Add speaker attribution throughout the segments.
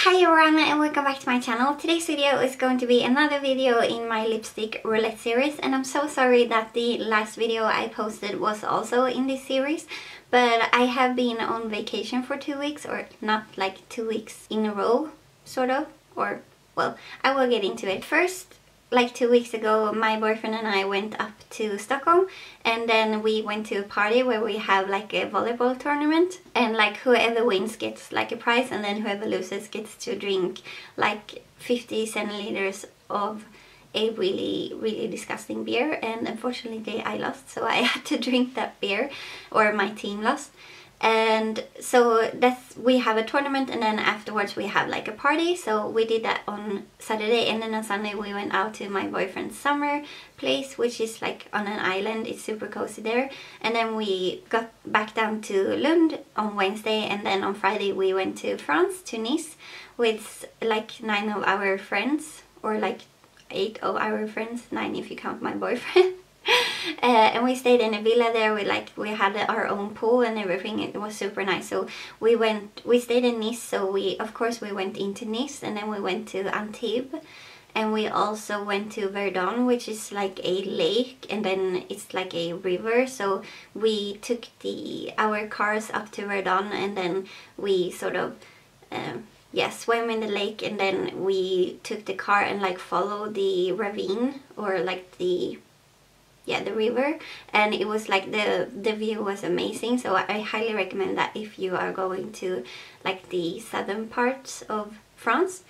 Speaker 1: Hi everyone and welcome back to my channel. Today's video is going to be another video in my lipstick roulette series, and I'm so sorry that the last video I posted was also in this series, but I have been on vacation for 2 weeks, or not like 2 weeks in a row, sort of, or well, I will get into it. First, like 2 weeks ago, my boyfriend and I went up to Stockholm, and then we went to a party where we have like a volleyball tournament, and like whoever wins gets like a prize, and then whoever loses gets to drink like 50 centiliters of a really disgusting beer. And unfortunately I lost, so I had to drink that beer, or my team lost. And so we have a tournament, and then afterwards we have like a party. So we did that on Saturday, and then on Sunday we went out to my boyfriend's summer place, which is like on an island. It's super cozy there. And then we got back down to Lund on Wednesday, and then on Friday we went to France, to Nice, with like 9 of our friends, or like 8 of our friends, 9 if you count my boyfriend. And we stayed in a villa there. We had our own pool and everything. It was super nice. So we stayed in Nice, so of course we went into Nice, and then we went to Antibes, and we also went to Verdun, which is like a lake, and then it's like a river. So we took our cars up to Verdun, and then we sort of swam in the lake, and then we took the car and like followed the ravine, or like the river, and it was like the view was amazing. So I highly recommend that if you are going to like the southern parts of France.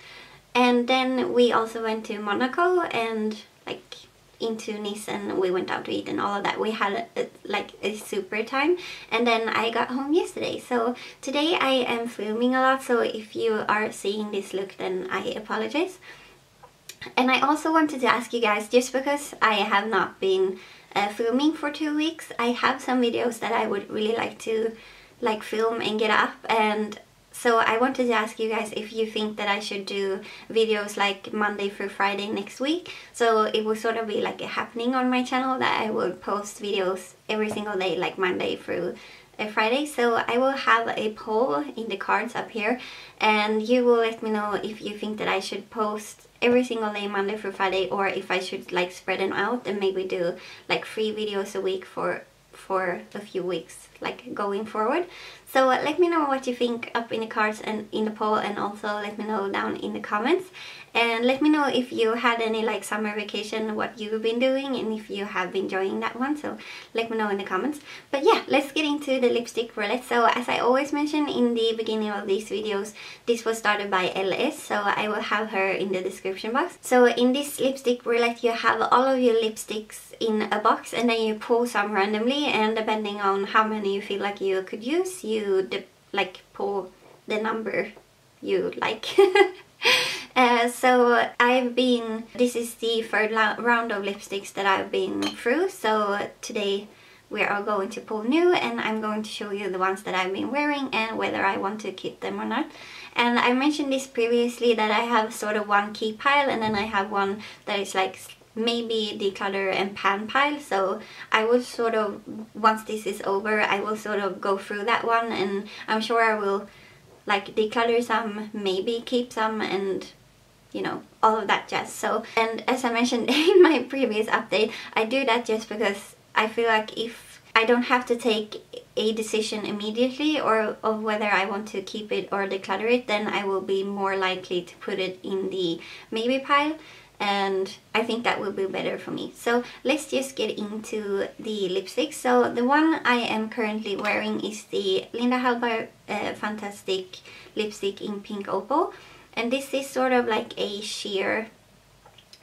Speaker 1: And then we also went to Monaco and like into Nice, and we went out to eat and all of that. We had a super time, and then I got home yesterday. So today I am filming a lot, so if you are seeing this look, then I apologize. And I also wanted to ask you guys, just because I have not been filming for 2 weeks, I have some videos that I would really like to film and get up. And so I wanted to ask you guys if you think that I should do videos like Monday through Friday next week. So it will sort of be like a happening on my channel, that I will post videos every single day, like Monday through Friday. So I will have a poll in the cards up here, and you will let me know if you think that I should post every single day Monday through Friday, or if I should like spread them out and maybe do like 3 videos a week for a few weeks like going forward. So let me know what you think up in the cards and in the poll, and also let me know down in the comments, and let me know if you had any like summer vacation, what you've been doing, and if you have been enjoying that one. So let me know in the comments. But yeah, let's get into the lipstick roulette. So as I always mention in the beginning of these videos, this was started by LS, so I will have her in the description box. So in this lipstick roulette, you have all of your lipsticks in a box, and then you pull some randomly, and depending on how many you feel like you could use, you pull the number you like. So this is the third round of lipsticks that I've been through. So today we are going to pull new, and I'm going to show you the ones that I've been wearing and whether I want to keep them or not. And I mentioned this previously, that I have sort of one keep pile, and then I have one that is like maybe declutter and pan pile. So I will sort of, once this is over, I will sort of go through that one, and I'm sure I will like declutter some, maybe keep some, and you know, all of that jazz. So, and as I mentioned in my previous update, I do that just because I feel like if I don't have to take a decision immediately or of whether I want to keep it or declutter it, then I will be more likely to put it in the maybe pile, and I think that will be better for me. So let's just get into the lipsticks. So the one I am currently wearing is the Linda Hallberg Fantastic lipstick in Pink Opal, and this is sort of like a sheer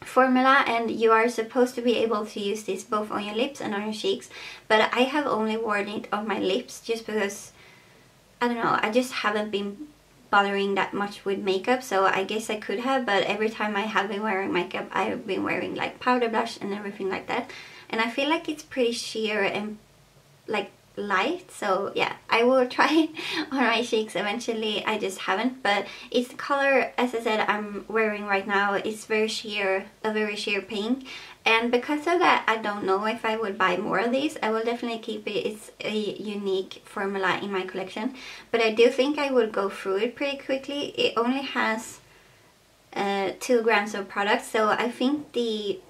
Speaker 1: formula, and you are supposed to be able to use this both on your lips and on your cheeks, but I have only worn it on my lips just because, I don't know, I just haven't been bothering that much with makeup. So I guess I could have, but every time I have been wearing makeup, I've been wearing like powder blush and everything like that, and I feel like it's pretty sheer and like light. So yeah, I will try it on my cheeks eventually. I just haven't, but it's the color, as I said, I'm wearing right now. It's very sheer, a very sheer pink, and because of that I don't know if I would buy more of these. I will definitely keep it. It's a unique formula in my collection, but I do think I would go through it pretty quickly. It only has 2 grams of product, so I think the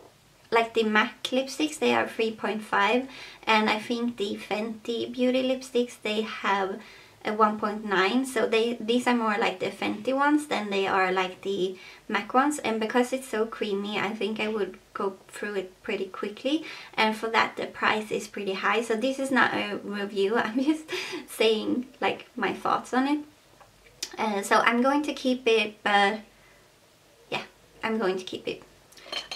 Speaker 1: MAC lipsticks, they are 3.5, and I think the Fenty Beauty lipsticks, they have a 1.9, so these are more like the Fenty ones than they are like the MAC ones, and because it's so creamy, I think I would go through it pretty quickly, and for that the price is pretty high. So this is not a review, I'm just saying like my thoughts on it. So I'm going to keep it, but yeah, I'm going to keep it.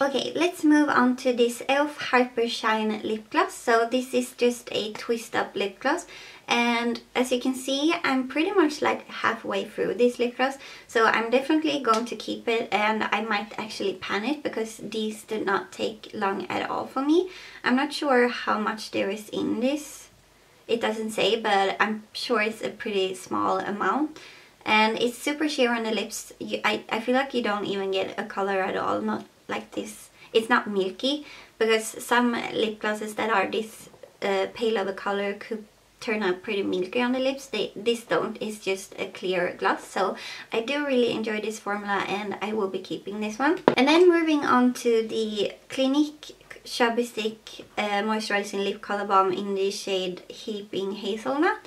Speaker 1: Okay, let's move on to this e.l.f. Hyper Shine lip gloss. So this is just a twist up lip gloss, and as you can see, I'm pretty much like halfway through this lip gloss, so I'm definitely going to keep it, and I might actually pan it because these did not take long at all for me. I'm not sure how much there is in this, it doesn't say, but I'm sure it's a pretty small amount. And it's super sheer on the lips. I feel like you don't even get a color at all, not like this. It's not milky, because some lip glosses that are this pale of a color could turn out pretty milky on the lips. This don't, it's just a clear gloss. So I do really enjoy this formula, and I will be keeping this one. And then moving on to the Clinique Chubby Stick Moisturizing Lip Color Balm in the shade Heaping Hazelnut.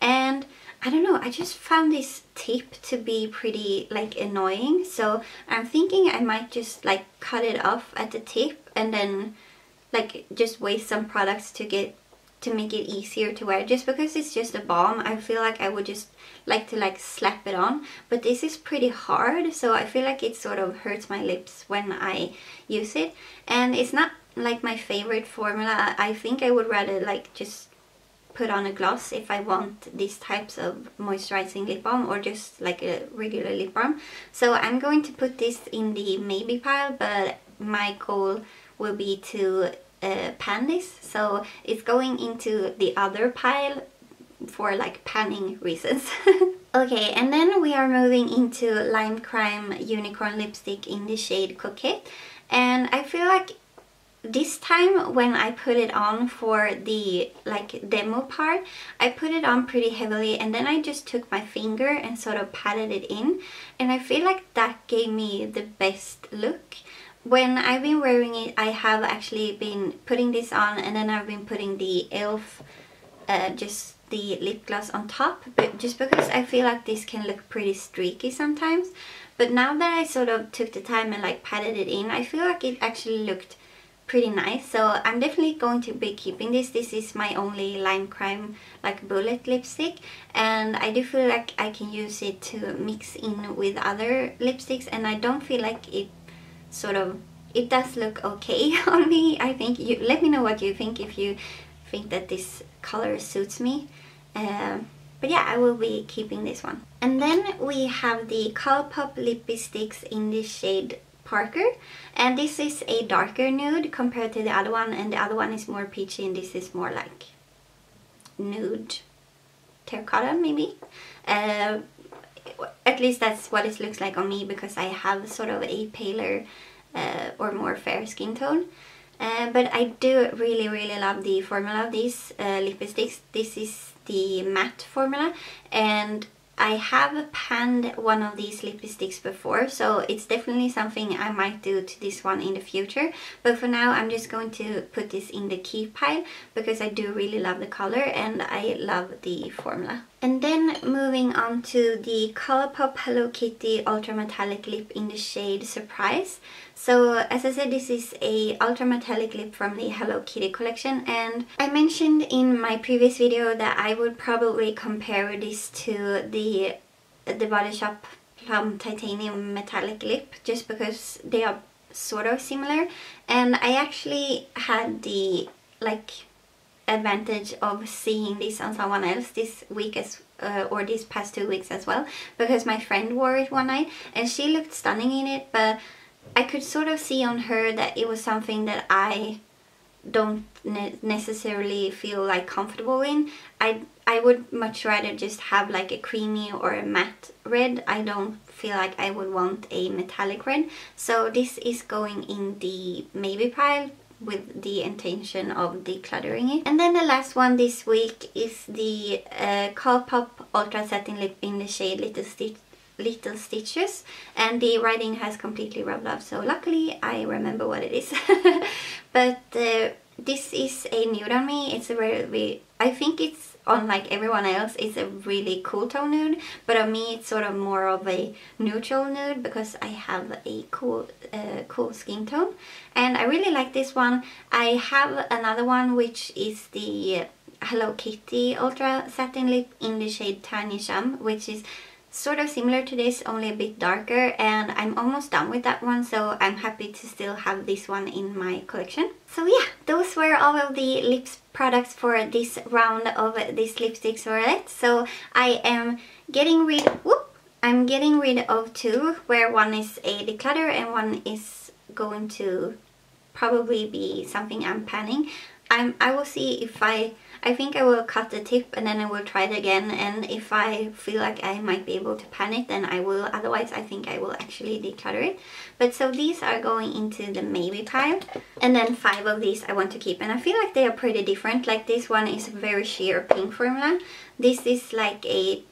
Speaker 1: And I don't know, I just found this tip to be pretty like annoying, so I'm thinking I might just like cut it off at the tip and then like just waste some products to make it easier to wear. Just because it's just a balm, I feel like I would just like to like slap it on, but this is pretty hard, so I feel like it sort of hurts my lips when I use it, and it's not like my favorite formula. I think I would rather like just put on a gloss if I want these types of moisturizing lip balm, or just like a regular lip balm. So I'm going to put this in the maybe pile, but my goal will be to pan this, so it's going into the other pile for like panning reasons. Okay, and then we are moving into Lime Crime Unicorn lipstick in the shade Coquette, and I feel like this time when I put it on for the like demo part, I put it on pretty heavily, and then I just took my finger and sort of patted it in, and I feel like that gave me the best look. When I've been wearing it, I have actually been putting this on, and then I've been putting the e.l.f. Just the lip gloss on top, but just because I feel like this can look pretty streaky sometimes. But now that I sort of took the time and like patted it in, I feel like it actually looked pretty nice, so I'm definitely going to be keeping this. This is my only Lime Crime like bullet lipstick, and I do feel like I can use it to mix in with other lipsticks, and I don't feel like it sort of, it does look okay on me. I think you let me know what you think, if you think that this color suits me. But yeah, I will be keeping this one. And then we have the Colourpop lippy sticks in the shade Parker, and this is a darker nude compared to the other one, and the other one is more peachy and this is more like nude terracotta maybe. At least that's what it looks like on me, because I have sort of a paler or more fair skin tone. But I do really love the formula of these lipsticks. This is the matte formula, and I have panned one of these lipsticks before, so it's definitely something I might do to this one in the future. But for now, I'm just going to put this in the keep pile, because I do really love the color and I love the formula. And then moving on to the Colourpop Hello Kitty Ultra Metallic Lip in the shade Surprise. So as I said, this is a ultra metallic lip from the Hello Kitty collection, and I mentioned in my previous video that I would probably compare this to the Body Shop Plum Titanium Metallic Lip, just because they are sort of similar. And I actually had the like advantage of seeing this on someone else this week or these past 2 weeks as well, because my friend wore it one night and she looked stunning in it, but I could sort of see on her that it was something that I don't necessarily feel like comfortable in. I would much rather just have like a creamy or a matte red. I don't feel like I would want a metallic red. So this is going in the maybe pile with the intention of decluttering it. And then the last one this week is the Colourpop Ultra Satin Lip in the shade Littlestitious, and the writing has completely rubbed off, so luckily I remember what it is. But this is a nude on me. It's a very, I think it's unlike everyone else, it's a really cool tone nude, but on me it's sort of more of a neutral nude because I have a cool skin tone, and I really like this one. I have another one which is the Hello Kitty Ultra Satin Lip in the shade Tiny Sham, which is sort of similar to this, only a bit darker, and I'm almost done with that one, so I'm happy to still have this one in my collection. So yeah, those were all of the lips products for this round of this lipsticks Roulette. So I am getting rid of two, where one is a declutter and one is going to probably be something I'm panning. I will see if I think I will cut the tip and then I will try it again, and if I feel like I might be able to pan it, then I will. Otherwise I think I will actually declutter it. But so these are going into the maybe pile, and then 5 of these I want to keep, and I feel like they are pretty different. Like this one is a very sheer pink formula. This is like a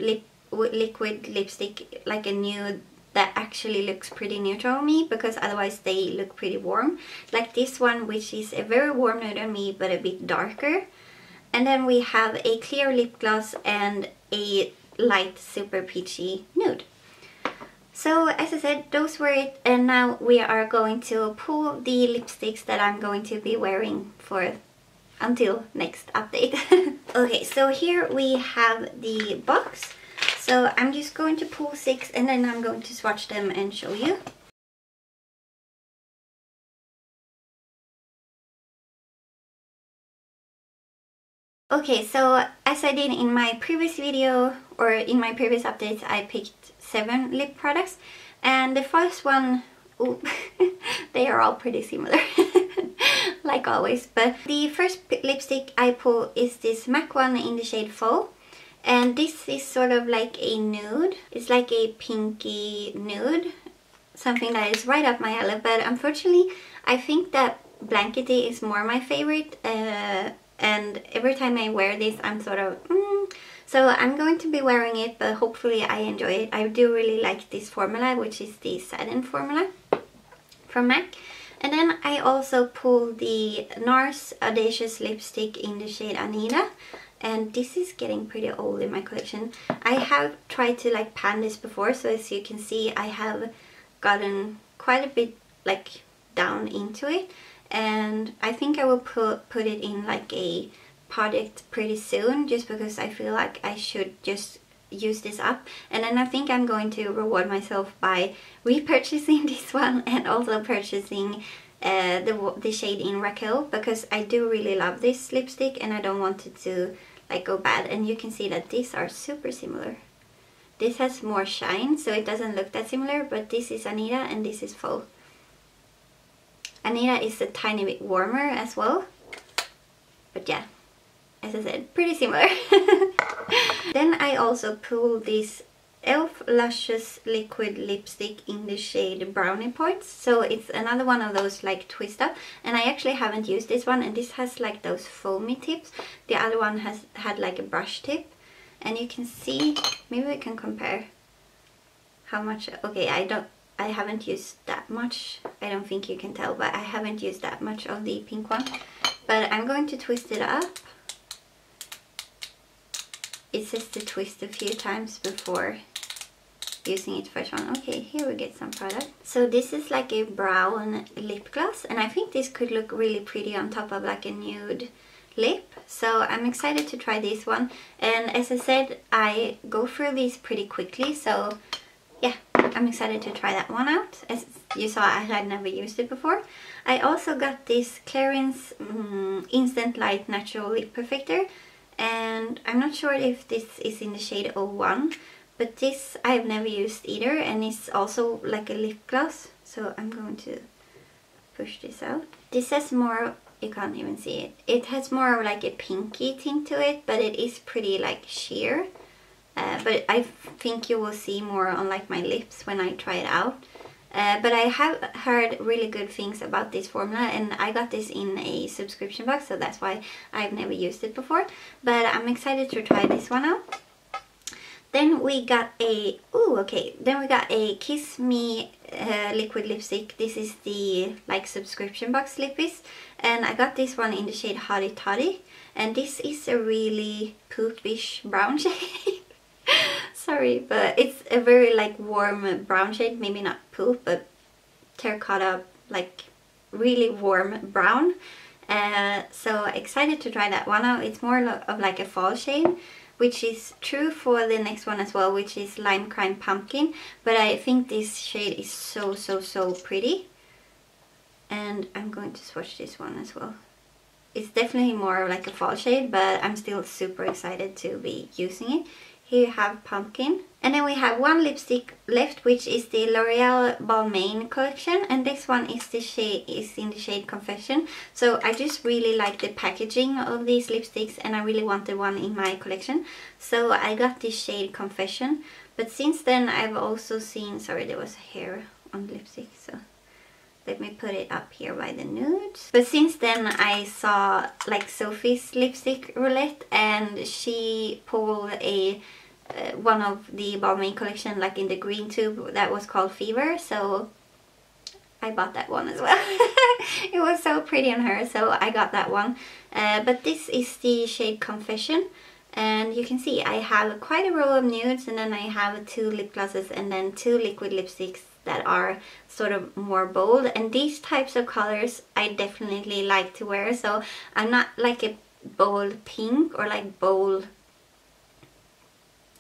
Speaker 1: liquid lipstick, like a nude that actually looks pretty neutral on me, because otherwise they look pretty warm. Like this one, which is a very warm nude on me but a bit darker. And then we have a clear lip gloss and a light super peachy nude. So as I said, those were it, and now we are going to pull the lipsticks that I'm going to be wearing for until next update. Okay, so here we have the box. So I'm just going to pull 6 and then I'm going to swatch them and show you. Okay, so as I did in my previous video, or in my previous updates, I picked 7 lip products, and the first one, ooh, they are all pretty similar, like always. But the first lipstick I pull is this MAC one in the shade Faux, and this is sort of like a nude. It's like a pinky nude, something that is right up my alley, but unfortunately I think that Blankety is more my favorite. And every time I wear this I'm sort of so I'm going to be wearing it, but hopefully I enjoy it. I do really like this formula, which is the satin formula from MAC. And then I also pulled the Nars Audacious lipstick in the shade Anita, and this is getting pretty old in my collection. I have tried to like pan this before, so as you can see I have gotten quite a bit like down into it. And I think I will put it in like a project pretty soon, just because I feel like I should just use this up. And then I think I'm going to reward myself by repurchasing this one and also purchasing the shade in Raquel, because I do really love this lipstick and I don't want it to like go bad. And you can see that these are super similar. This has more shine, so it doesn't look that similar, but this is Anita and this is Faux. Anita is a tiny bit warmer as well, but yeah, as I said, pretty similar. Then I also pulled this e.l.f. Luscious liquid lipstick in the shade Brownie Points. So it's another one of those like twist up, and I actually haven't used this one, and this has like those foamy tips. The other one had like a brush tip, and you can see, maybe we can compare how much. Okay, I haven't used that much. I don't think you can tell, but I haven't used that much of the pink one. But I'm going to twist it up. It says to twist a few times before using it first one. Okay, here we get some product. So this is like a brown lip gloss, and I think this could look really pretty on top of like a nude lip. So I'm excited to try this one. And as I said, I go through these pretty quickly, so yeah, I'm excited to try that one out. As you saw, I had never used it before. I also got this Clarins Instant Light Natural Lip Perfector, and I'm not sure if this is in the shade 01, but this I've never used either, and it's also like a lip gloss, so I'm going to push this out. This has more you can't even see it. It has more of like a pinky tint to it, but it is pretty like sheer. But I think you will see more on like my lips when I try it out. But I have heard really good things about this formula, and I got this in a subscription box, so that's why I've never used it before. But I'm excited to try this one out. Then we got a, then we got a Kiss Me liquid lipstick. This is the like subscription box lippies, and I got this one in the shade Hottie Tottie, and this is a really poopish brown shade. Sorry, but it's a very like warm brown shade, maybe not poop, but terracotta, like really warm brown. So excited to try that one out. It's more of like a fall shade, which is true for the next one as well, which is Lime Crime Pumpkin. But I think this shade is so pretty, and I'm going to swatch this one as well. It's definitely more like a fall shade, but I'm still super excited to be using it. Here you have Pumpkin. And then we have one lipstick left, which is the L'Oreal Balmain collection, and this one is in the shade Confession. So I just really like the packaging of these lipsticks, and I really wanted one in my collection. So I got this shade Confession. But since then I've also seen, sorry, there was hair on the lipstick, so let me put it up here by the nudes. But since then I saw like Sophie's lipstick Roulette, and she pulled a one of the Balmain collection like in the green tube that was called Fever, so I bought that one as well. It was so pretty on her, so I got that one. But this is the shade Confession, and you can see I have quite a row of nudes, and then I have 2 lip glosses, and then 2 liquid lipsticks that are sort of more bold. And these types of colors I definitely like to wear, so I'm not like a bold pink or like bold,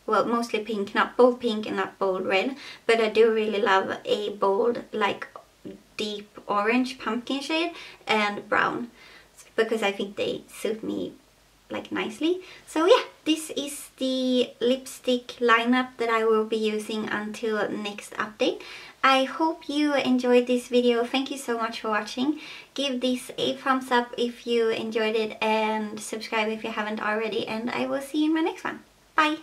Speaker 1: well, mostly pink, not bold pink and not bold red, but I do really love a bold like deep orange pumpkin shade and brown, because I think they suit me like nicely. So yeah, this is the lipstick lineup that I will be using until next update. I hope you enjoyed this video. Thank you so much for watching. Give this a thumbs up if you enjoyed it, and subscribe if you haven't already, and I will see you in my next one. Bye!